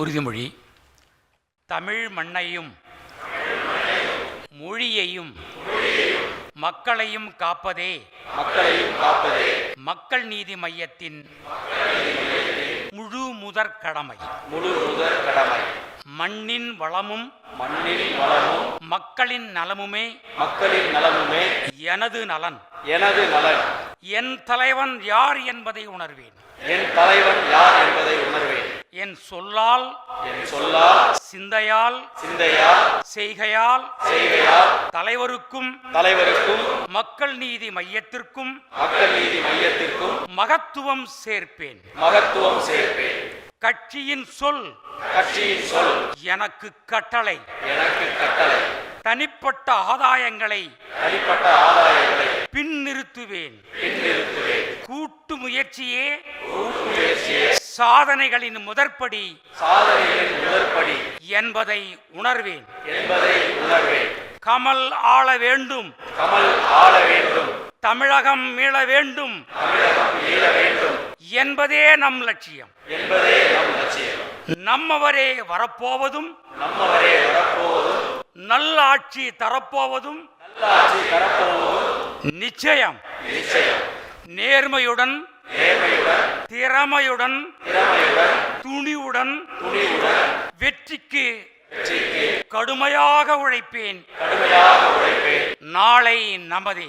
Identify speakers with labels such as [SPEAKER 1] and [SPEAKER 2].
[SPEAKER 1] உறுதிமொழி. தமிழ் மண்ணையும் மொழியையும் மக்களையும் காப்பதே மக்கள் நீதி மையத்தின் முழு முதற் கடமை. மண்ணின் வளமும் மக்களின் நலமுமே எனது நலன். என் தலைவன் யார் என்பதை உணர்வேன். என் சொல்லால் சிந்தையால் செய்கையால் தலைவருக்கும் மக்கள் நீதி மையத்திற்கும் மகத்துவம் சேர்ப்பேன். கட்சியின் சொல் எனக்கு கட்டளை. தனிப்பட்ட ஆதாயங்களை பின் நிறுத்துவேன். கூட்டு முயற்சியே சாதனைகளின் முதற்படி என்பதை உணர்வேன். கமல் ஆள வேண்டும், தமிழகம் மீள வேண்டும் என்பதே நம் லட்சியம். நம்மவரே வரப்போவதும் நல்ல ஆட்சி தரப்போவதும் நிச்சயம். நேர்மையுடன் திறமையுடன் துணிவுடன் வெற்றிக்கு கடுமையாக உழைப்பேன். நாளை நமதே.